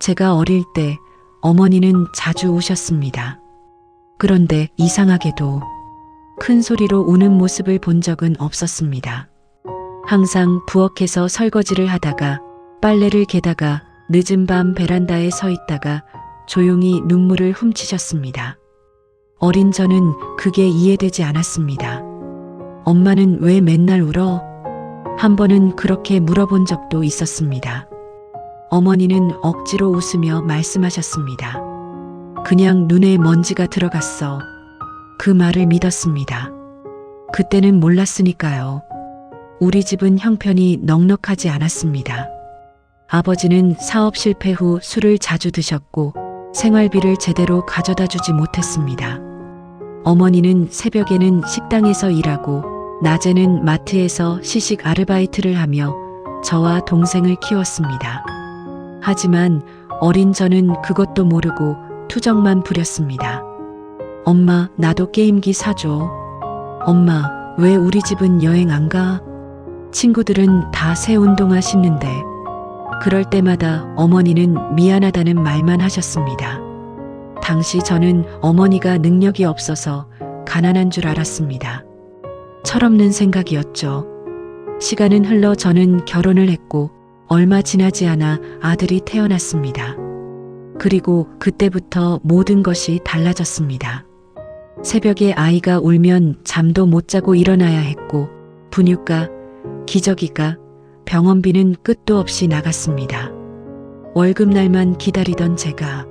제가 어릴 때 어머니는 자주 우셨습니다. 그런데 이상하게도 큰 소리로 우는 모습을 본 적은 없었습니다. 항상 부엌에서 설거지를 하다가 빨래를 개다가 늦은 밤 베란다에 서 있다가 조용히 눈물을 훔치셨습니다. 어린 저는 그게 이해되지 않았습니다. 엄마는 왜 맨날 울어? 한 번은 그렇게 물어본 적도 있었습니다. 어머니는 억지로 웃으며 말씀하셨습니다. 그냥 눈에 먼지가 들어갔어. 그 말을 믿었습니다. 그때는 몰랐으니까요. 우리 집은 형편이 넉넉하지 않았습니다. 아버지는 사업 실패 후 술을 자주 드셨고 생활비를 제대로 가져다 주지 못했습니다. 어머니는 새벽에는 식당에서 일하고 낮에는 마트에서 시식 아르바이트를 하며 저와 동생을 키웠습니다. 하지만 어린 저는 그것도 모르고 투정만 부렸습니다. 엄마, 나도 게임기 사줘. 엄마, 왜 우리 집은 여행 안 가? 친구들은 다 새 운동화 신는데. 그럴 때마다 어머니는 미안하다는 말만 하셨습니다. 당시 저는 어머니가 능력이 없어서 가난한 줄 알았습니다. 철없는 생각이었죠. 시간은 흘러 저는 결혼을 했고 얼마 지나지 않아 아들이 태어났습니다. 그리고 그때부터 모든 것이 달라졌습니다. 새벽에 아이가 울면 잠도 못 자고 일어나야 했고 분유가, 기저귀가, 병원비는 끝도 없이 나갔습니다. 월급날만 기다리던 제가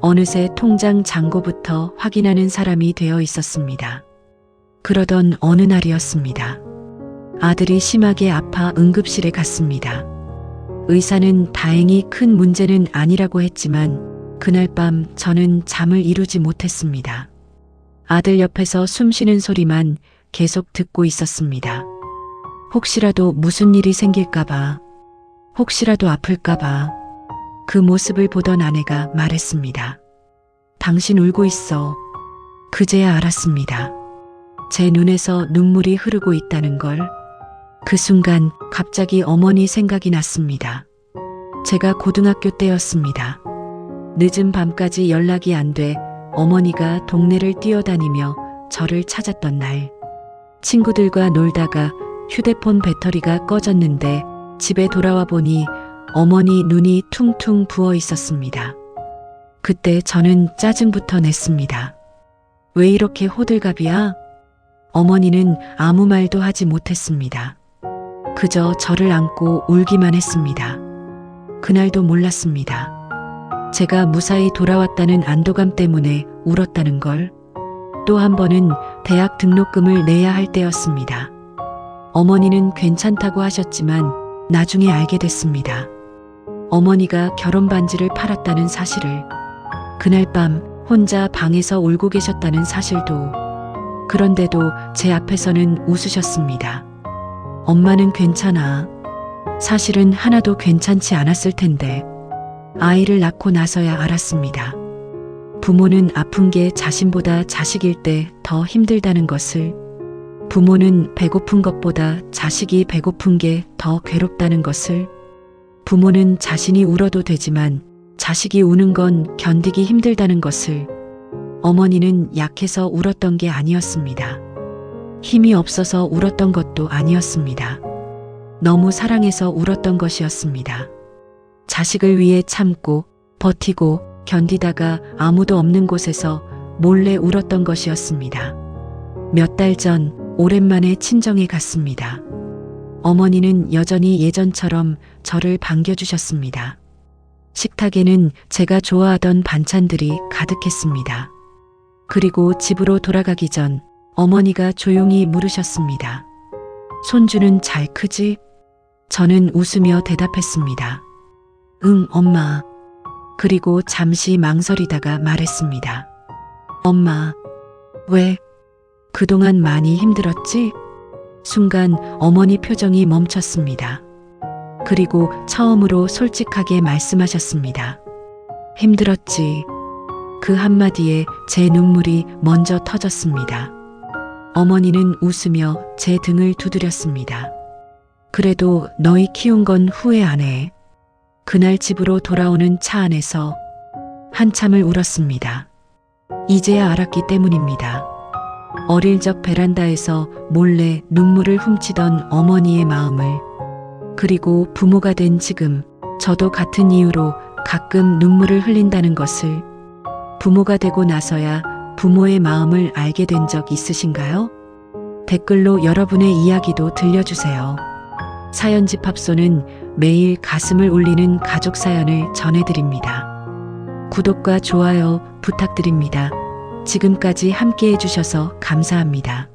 어느새 통장 잔고부터 확인하는 사람이 되어 있었습니다. 그러던 어느 날이었습니다. 아들이 심하게 아파 응급실에 갔습니다. 의사는 다행히 큰 문제는 아니라고 했지만 그날 밤 저는 잠을 이루지 못했습니다. 아들 옆에서 숨 쉬는 소리만 계속 듣고 있었습니다. 혹시라도 무슨 일이 생길까봐, 혹시라도 아플까봐. 그 모습을 보던 아내가 말했습니다. 당신 울고 있어. 그제야 알았습니다. 제 눈에서 눈물이 흐르고 있다는 걸. 그 순간 갑자기 어머니 생각이 났습니다. 제가 고등학교 때였습니다. 늦은 밤까지 연락이 안 돼 어머니가 동네를 뛰어다니며 저를 찾았던 날. 친구들과 놀다가 휴대폰 배터리가 꺼졌는데 집에 돌아와 보니 어머니 눈이 퉁퉁 부어 있었습니다. 그때 저는 짜증부터 냈습니다. 왜 이렇게 호들갑이야? 어머니는 아무 말도 하지 못했습니다. 그저 저를 안고 울기만 했습니다. 그날도 몰랐습니다. 제가 무사히 돌아왔다는 안도감 때문에 울었다는 걸. 또 한 번은 대학 등록금을 내야 할 때였습니다. 어머니는 괜찮다고 하셨지만 나중에 알게 됐습니다. 어머니가 결혼 반지를 팔았다는 사실을, 그날 밤 혼자 방에서 울고 계셨다는 사실도. 그런데도 제 앞에서는 웃으셨습니다. 엄마는 괜찮아. 사실은 하나도 괜찮지 않았을 텐데 아이를 낳고 나서야 알았습니다. 부모는 아픈 게 자신보다 자식일 때 더 힘들다는 것을, 부모는 배고픈 것보다 자식이 배고픈 게 더 괴롭다는 것을, 부모는 자신이 울어도 되지만 자식이 우는 건 견디기 힘들다는 것을. 어머니는 약해서 울었던 게 아니었습니다. 힘이 없어서 울었던 것도 아니었습니다. 너무 사랑해서 울었던 것이었습니다. 자식을 위해 참고 버티고 견디다가 아무도 없는 곳에서 몰래 울었던 것이었습니다. 몇 달 전 오랜만에 친정에 갔습니다. 어머니는 여전히 예전처럼 저를 반겨주셨습니다. 식탁에는 제가 좋아하던 반찬들이 가득했습니다. 그리고 집으로 돌아가기 전 어머니가 조용히 물으셨습니다. 손주는 잘 크지? 저는 웃으며 대답했습니다. 응, 엄마. 그리고 잠시 망설이다가 말했습니다. 엄마, 왜? 그동안 많이 힘들었지? 순간 어머니 표정이 멈췄습니다. 그리고 처음으로 솔직하게 말씀하셨습니다. 힘들었지. 그 한마디에 제 눈물이 먼저 터졌습니다. 어머니는 웃으며 제 등을 두드렸습니다. 그래도 너희 키운 건 후회 안 해. 그날 집으로 돌아오는 차 안에서 한참을 울었습니다. 이제야 알았기 때문입니다. 어릴 적 베란다에서 몰래 눈물을 훔치던 어머니의 마음을, 그리고 부모가 된 지금 저도 같은 이유로 가끔 눈물을 흘린다는 것을, 부모가 되고 나서야 부모의 마음을 알게 된 적 있으신가요? 댓글로 여러분의 이야기도 들려주세요. 사연집합소는 매일 가슴을 울리는 가족 사연을 전해드립니다. 구독과 좋아요 부탁드립니다. 지금까지 함께 해주셔서 감사합니다.